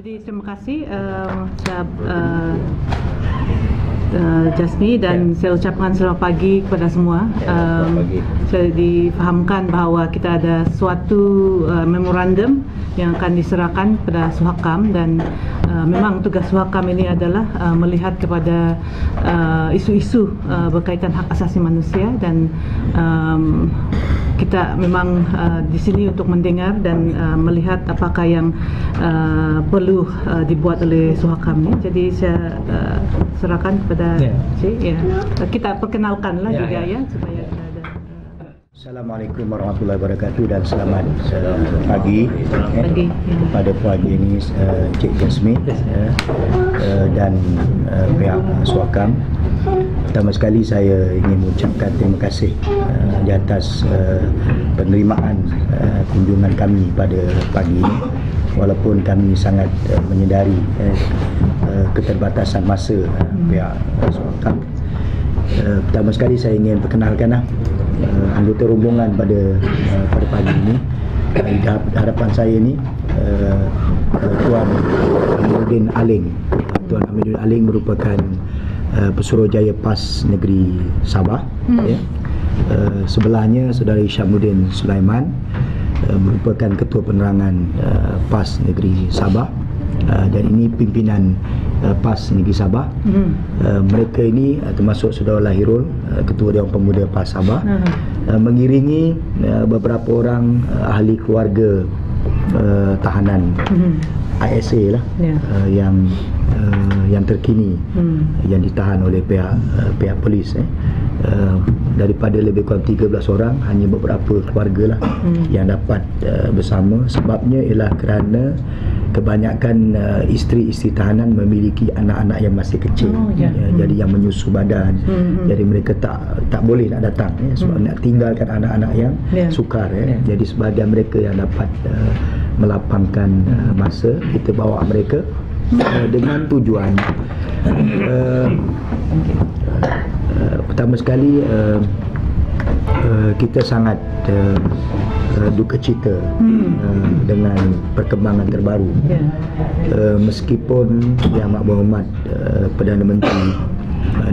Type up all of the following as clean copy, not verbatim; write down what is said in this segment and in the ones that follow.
Jadi terima kasih Jasmi dan saya ucapkan selamat pagi kepada semua. Saya difahamkan bahawa kita ada suatu memorandum yang akan diserahkan kepada Suhakam dan memang tugas Suhakam ini adalah melihat kepada isu-isu berkaitan hak asasi manusia dan kita memang di sini untuk mendengar dan melihat apakah yang perlu dibuat oleh Suhakam ni. Jadi saya serahkan kepada Cik. Kita perkenalkanlah juga supaya kita ada. Assalamualaikum warahmatullahi wabarakatuh dan selamat pagi kepada pagi ini Cik Jasmi dan pihak Suhakam. Pertama sekali saya ingin mengucapkan terima kasih di atas penerimaan kunjungan kami pada pagi ini, walaupun kami sangat menyedari keterbatasan masa pihak Suhakam. Pertama sekali saya ingin perkenalkan anggota rombongan pada pagi ini. Di hadapan saya ni Tuan Amiruddin Aling. Tuan Amiruddin Aling merupakan Pesuruhjaya PAS Negeri Sabah. Sebelahnya Saudara Isyamuddin Sulaiman, merupakan Ketua Penerangan PAS Negeri Sabah, dan ini pimpinan PAS Negeri Sabah. Mereka ini termasuk Saudara Lahirul, Ketua Dewan Pemuda PAS Sabah, mengiringi beberapa orang ahli keluarga tahanan ISA lah, yang terkini yang ditahan oleh pihak polis. Daripada lebih kurang 13 orang, hanya beberapa keluarga lah yang dapat bersama. Sebabnya ialah kerana kebanyakan isteri-isteri tahanan memiliki anak-anak yang masih kecil, jadi yang menyusu badan, jadi mereka tak boleh nak datang sebab nak tinggalkan anak-anak yang sukar. Jadi sebahagian mereka yang dapat melapangkan masa, kita bawa mereka dengan tujuan pertama sekali kita sangat duka cita dengan perkembangan terbaru. Meskipun Yang Amat Berhormat Perdana Menteri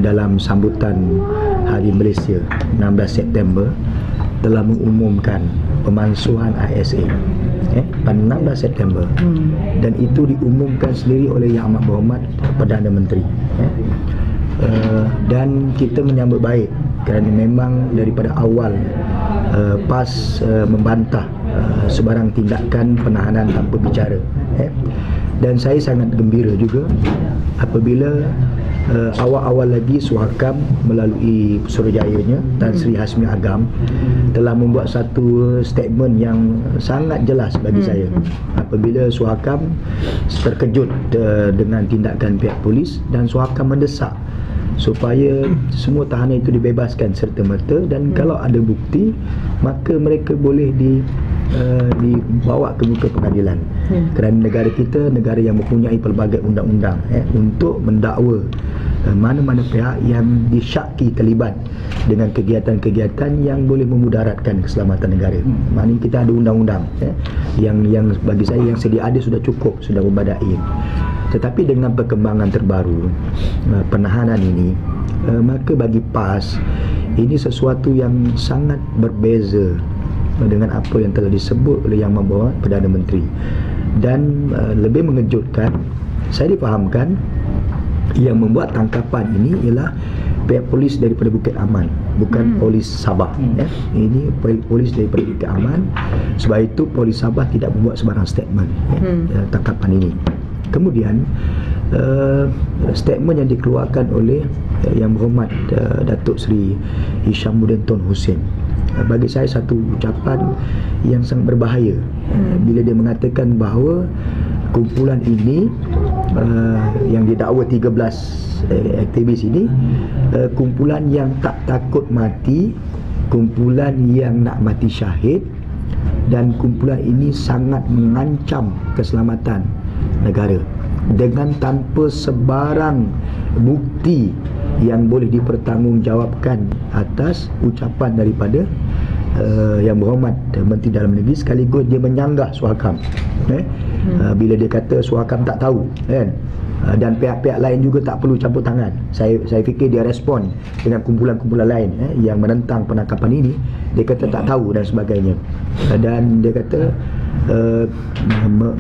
dalam sambutan Hari Malaysia 16 September telah mengumumkan pemansuhan ISA pada 16 September, dan itu diumumkan sendiri oleh Yang Amat Berhormat Perdana Menteri. Dan kita menyambut baik kerana memang daripada awal PAS membantah sebarang tindakan penahanan tanpa bicara. Dan saya sangat gembira juga apabila awal-awal lagi Suhakam melalui Pesuruhjayanya Tan Sri Hasmi Agam telah membuat satu statement yang sangat jelas bagi saya apabila Suhakam terkejut dengan tindakan pihak polis, dan Suhakam mendesak supaya semua tahanan itu dibebaskan serta-merta, dan kalau ada bukti maka mereka boleh dibawa ke muka pengadilan. Kerana negara kita negara yang mempunyai pelbagai undang-undang untuk mendakwa mana-mana pihak yang disyaki terlibat dengan kegiatan-kegiatan yang boleh memudaratkan keselamatan negara. Maknanya kita ada undang-undang yang bagi saya yang sedia ada sudah cukup, sudah memadai. Tetapi dengan perkembangan terbaru penahanan ini, maka bagi PAS ini sesuatu yang sangat berbeza dengan apa yang telah disebut oleh Yang Amat Berhormat Perdana Menteri. Dan lebih mengejutkan, saya difahamkan yang membuat tangkapan ini ialah pihak polis daripada Bukit Aman, bukan polis Sabah. Ini polis daripada Bukit Aman. Sebab itu polis Sabah tidak membuat sebarang statement tangkapan ini. Kemudian statement yang dikeluarkan oleh Yang Berhormat Datuk Seri Hishamuddin Tun Hussein, bagi saya satu ucapan yang sangat berbahaya bila dia mengatakan bahawa kumpulan ini yang didakwa 13 aktivis ini kumpulan yang tak takut mati, kumpulan yang nak mati syahid, dan kumpulan ini sangat mengancam keselamatan negara dengan tanpa sebarang bukti yang boleh dipertanggungjawabkan atas ucapan daripada Yang Berhormat Menteri Dalam Negeri, sekaligus dia menyanggah Suhakam Bila dia kata Suhakam tak tahu, kan, dan pihak-pihak lain juga tak perlu campur tangan. Saya fikir dia respon dengan kumpulan-kumpulan lain yang menentang penangkapan ini. Dia kata tak tahu dan sebagainya, dan dia kata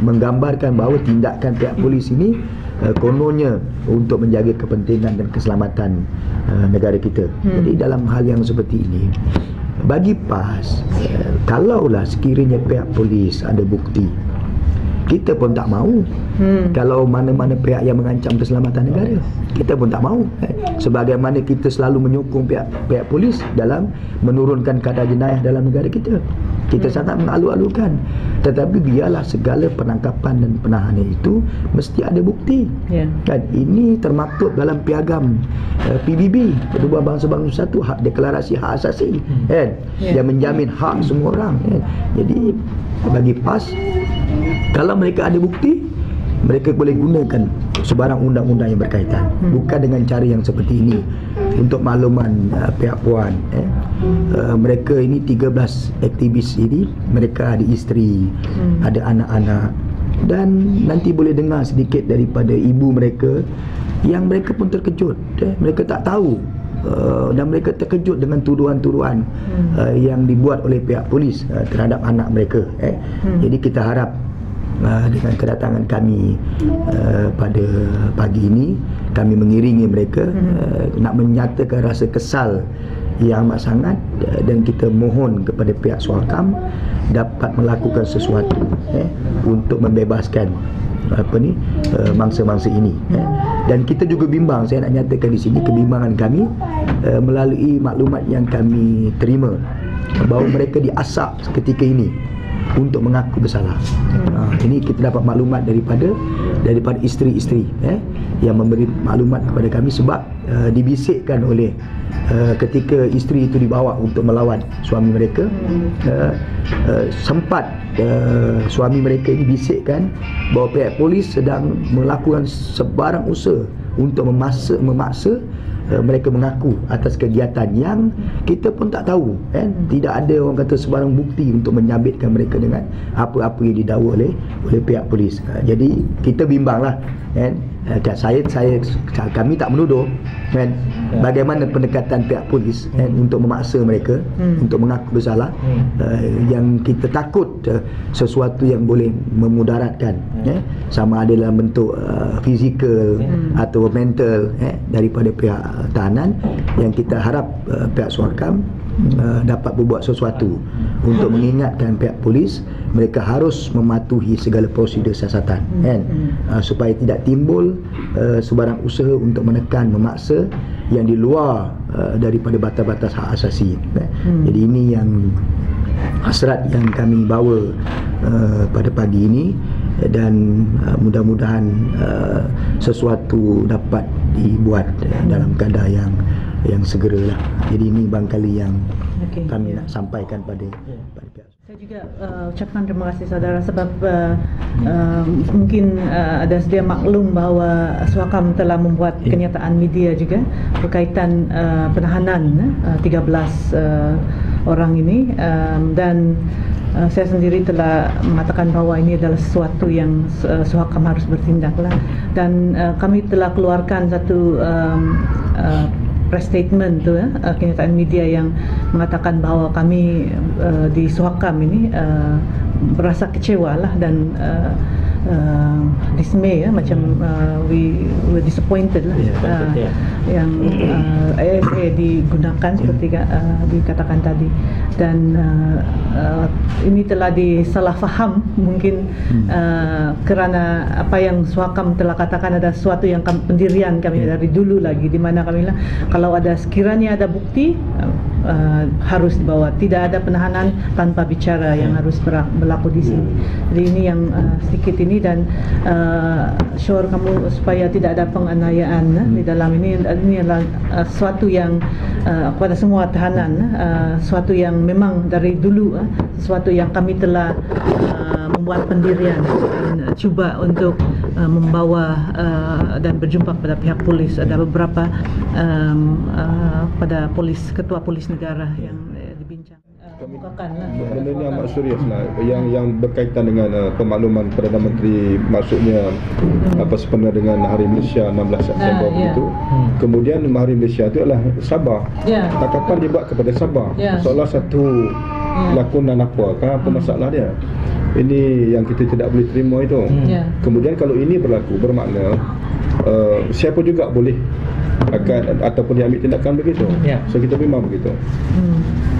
menggambarkan bahawa tindakan pihak polis ini kononnya untuk menjaga kepentingan dan keselamatan negara kita. Jadi dalam hal yang seperti ini, bagi PAS, kalaulah sekiranya pihak polis ada bukti, kita pun tak mahu. Kalau mana-mana pihak yang mengancam keselamatan negara, kita pun tak mahu. Sebagaimana kita selalu menyokong pihak polis dalam menurunkan kadar jenayah dalam negara kita. Kita sangat mengalu-alukan. Tetapi biarlah segala penangkapan dan penahanan itu mesti ada bukti. Kan, ini termaktub dalam piagam PBB, Pertubuhan Bangsa-Bangsa Bersatu, hak deklarasi hak asasi, kan, yang menjamin hak semua orang, kan. Jadi bagi PAS, kalau mereka ada bukti, mereka boleh gunakan sebarang undang-undang yang berkaitan, bukan dengan cara yang seperti ini. Untuk makluman pihak puan, mereka ini 13 aktivis ini, mereka ada isteri, ada anak-anak, dan nanti boleh dengar sedikit daripada ibu mereka yang mereka pun terkejut. Mereka tak tahu, dan mereka terkejut dengan tuduhan-tuduhan yang dibuat oleh pihak polis terhadap anak mereka. Jadi kita harap dengan kedatangan kami pada pagi ini, kami mengiringi mereka nak menyatakan rasa kesal yang amat sangat, dan kita mohon kepada pihak Suhakam dapat melakukan sesuatu untuk membebaskan mangsa-mangsa ini. Dan kita juga bimbang, saya nak nyatakan di sini kebimbangan kami melalui maklumat yang kami terima bahawa mereka diasap ketika ini untuk mengaku bersalah. Ini kita dapat maklumat daripada isteri-isteri yang memberi maklumat kepada kami, sebab dibisikkan oleh ketika isteri itu dibawa untuk melawan suami mereka, sempat suami mereka ini bisikkan bahawa pihak polis sedang melakukan sebarang usaha untuk memaksa mereka mengaku atas kegiatan yang kita pun tak tahu, kan? Tidak ada orang kata sebarang bukti untuk menyabitkan mereka dengan apa-apa yang didakwa oleh pihak polis. Jadi kita bimbanglah, kan? Kami tak menuduh, kan, bagaimana pendekatan pihak polis, kan, untuk memaksa mereka untuk mengaku bersalah. Yang kita takut sesuatu yang boleh memudaratkan, sama ada dalam bentuk fizikal atau mental daripada pihak tahanan, yang kita harap pihak Suhakam dapat berbuat sesuatu untuk mengingatkan pihak polis mereka harus mematuhi segala prosedur siasatan, kan, supaya tidak timbul sebarang usaha untuk menekan, memaksa yang di luar daripada batas-batas hak asasi. Jadi ini yang hasrat yang kami bawa pada pagi ini, dan mudah-mudahan sesuatu dapat dibuat dalam kadar yang segeralah. Jadi ini barangkali yang kami nak sampaikan pada pihak. Saya juga ucapkan terima kasih saudara, sebab mungkin ada sedia maklum bahawa Suhakam telah membuat kenyataan media juga berkaitan penahanan 13 orang ini, dan saya sendiri telah mengatakan bahawa ini adalah sesuatu yang Suhakam harus bertindaklah, dan kami telah keluarkan satu press statement tu, kenyataan media yang mengatakan bahawa kami di Suhakam ini berasa kecewa lah, dan dismay, macam we were disappointed lah, yang ASA digunakan seperti dikatakan tadi, dan ini telah disalahfaham mungkin kerana apa yang Suhakam telah katakan ada sesuatu yang pendirian kami dari dulu lagi, di mana kami bilang kalau ada sekiranya ada bukti harus dibawa, tidak ada penahanan tanpa bicara yang harus berlaku di sini. Jadi ini yang sedikit ini, dan sure kamu supaya tidak ada penganiayaan di dalam ini adalah sesuatu yang kepada semua tahanan, sesuatu yang memang dari dulu, sesuatu yang kami telah membuat pendirian dan cuba untuk membawa dan berjumpa pada pihak polis. Ada beberapa pada ketua polis negara yang dibincang. bukakan lah. Benda ni amat serius lah, yang berkaitan dengan pemakluman Perdana Menteri, maksudnya sempena dengan Hari Malaysia 16 September begitu. Kemudian Hari Malaysia itu adalah Sabah. Tangkapan dia buat kepada Sabah, seolah satu lakonan apa masalah dia. Ini yang kita tidak boleh terima itu. Kemudian kalau ini berlaku, bermakna siapa juga boleh akan ataupun diambil tindakan begitu. So kita memang begitu.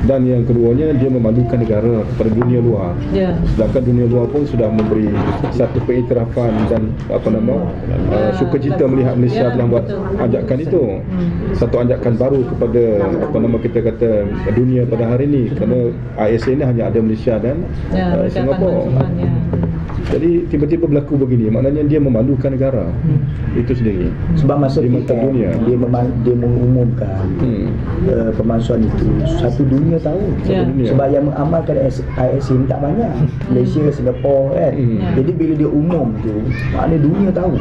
Dan yang keduanya, dia memalukan negara kepada dunia luar. Sedangkan dunia luar pun sudah memberi satu pengiktirafan dan sukacita melihat Malaysia telah buat ajakan itu. Satu ajakan baru kepada kita kata dunia pada hari ini, kerana ISA ini hanya ada Malaysia dan Singapura. Jadi tiba-tiba berlaku begini, maknanya dia memalukan negara itu sendiri. Sebab masa di mata dunia dia mengumumkan pemalsuan itu, satu dunia tahu. Sebab yang mengamalkan ISA ni tak banyak, Malaysia, Singapura kan. Jadi bila dia umum tu, maknanya dunia tahu.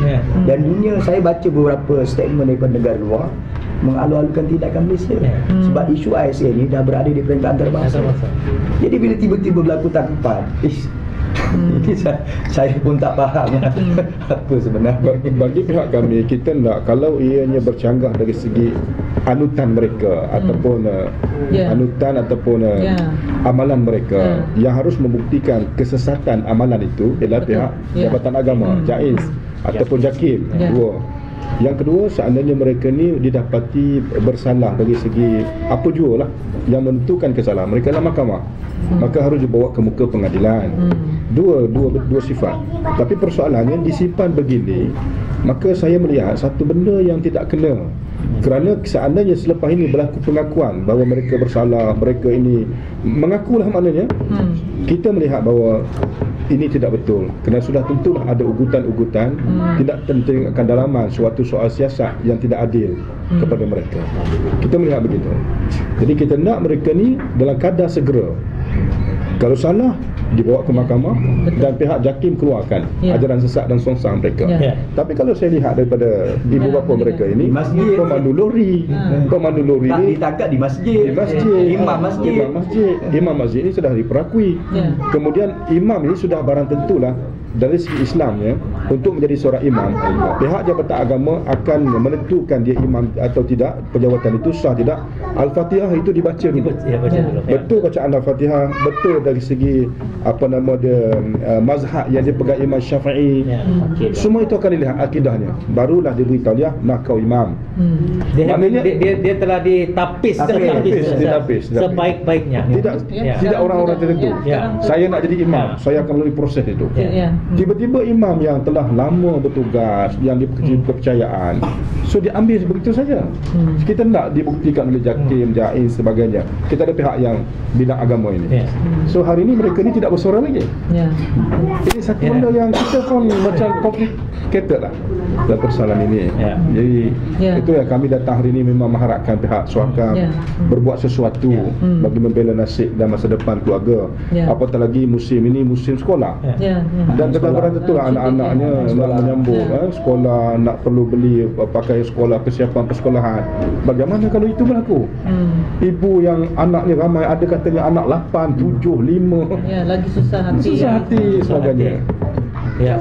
Dan dunia, saya baca beberapa statement daripada negara luar mengalu-alukan tindakan Malaysia. Sebab isu ISA ni dah berada di peringkat antarabangsa. Jadi bila tiba-tiba berlaku tangkapan, saya pun tak faham apa sebenarnya. Bagi pihak kami, kita nak, kalau ianya bercanggah dari segi anutan mereka ataupun anutan ataupun amalan mereka, yang harus membuktikan kesesatan amalan itu ialah pihak Jabatan Agama, JAIS ataupun JAKIM. Dua. Yang kedua, seandainya mereka ni didapati bersalah dari segi apa jua lah yang menentukan kesalahan mereka dalam mahkamah, maka harus dibawa ke muka pengadilan. Dua sifat. Tapi persoalannya disimpan begini, maka saya melihat satu benda yang tidak kena. Kerana seandainya selepas ini berlaku pengakuan bahawa mereka bersalah, mereka ini mengakulah, maknanya kita melihat bahawa ini tidak betul, kerana sudah tentulah ada ugutan-ugutan tidak tentang dalaman suatu soal siasat yang tidak adil kepada mereka. Kita melihat begitu. Jadi kita nak mereka ni dalam kadar segera, kalau salah dibawa ke mahkamah dan pihak JAKIM keluarkan ajaran sesat dan songsang mereka. Tapi kalau saya lihat daripada ibu bapa mereka ini, pemandu lori tak ditangkap di masjid, imam masjid ini sudah diperakui. Kemudian imam ini sudah barang tentulah dari segi Islamnya, untuk menjadi seorang imam, pihak Jabatan Agama akan menentukan dia imam atau tidak, penjawatan itu sah tidak. Al-Fatihah itu dibaca dulu. Betul bacaan Al-Fatihah, betul dari segi mazhab yang dipegang Imam Syafi'i. Semua itu akan dilihat akidahnya, barulah diberitahu dia nak kau imam. Maknanya dia telah ditapis sebaik-baiknya. Tidak orang-orang tertentu. Saya nak jadi imam, saya akan melalui proses itu. Tiba-tiba imam yang telah lama bertugas, yang diberi kepercayaan, so diambil begitu saja. Kita nak dibuktikan oleh JAKIM, JAIS sebagainya. Kita ada pihak yang bidang agama ini. So hari ini mereka ni tidak bersuara lagi. Ini satu benda yang kita pun macam complicated lah dalam persoalan ini. Jadi itu yang kami datang hari ini memang mengharapkan pihak Suhakam berbuat sesuatu bagi membela nasib dan masa depan keluarga. Apatah lagi musim ini musim sekolah. Dan barang tentulah anak-anaknya nak menyambut sekolah, nak perlu beli pakaian sekolah, kesiapan persekolahan. Bagaimana kalau itu berlaku? Ibu yang anaknya ramai, ada katanya anak 8, 7, 5, lagi susah hati sebagainya.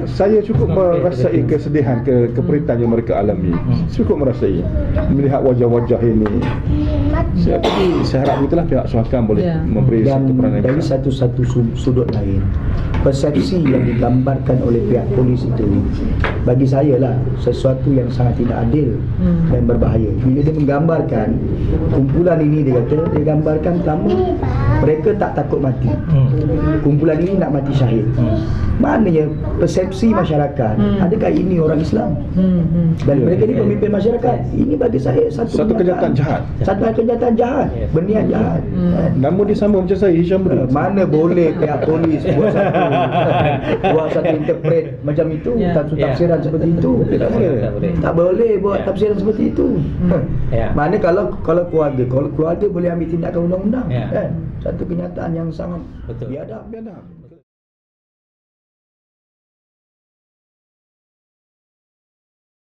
Saya cukup merasai kesedihan, keperitan yang mereka alami. Cukup merasai melihat wajah-wajah ini. Jadi saya harap itulah pihak Suhakam boleh memberi satu peranan. Dari satu sudut lain, persepsi yang digambarkan oleh pihak polis itu, bagi saya lah sesuatu yang sangat tidak adil dan berbahaya. Bila dia menggambarkan kumpulan ini, dia gambarkan pertama, mereka tak takut mati. Kumpulan ini nak mati syahid. Maknanya persepsi masyarakat, adakah ini orang Islam? Dan mereka ni pemimpin masyarakat. Ini bagi saya satu kejahatan jahat. Satu kejahatan jahat, berniat jahat. Nama dia sama macam saya, Hisham Budi. Mana boleh pihak polis buat satu interpret macam itu, tafsiran seperti itu. Tak boleh buat tafsiran seperti itu. Mana kalau keluarga boleh ambil tindakan undang-undang, kan? Satu kenyataan yang sangat biadab.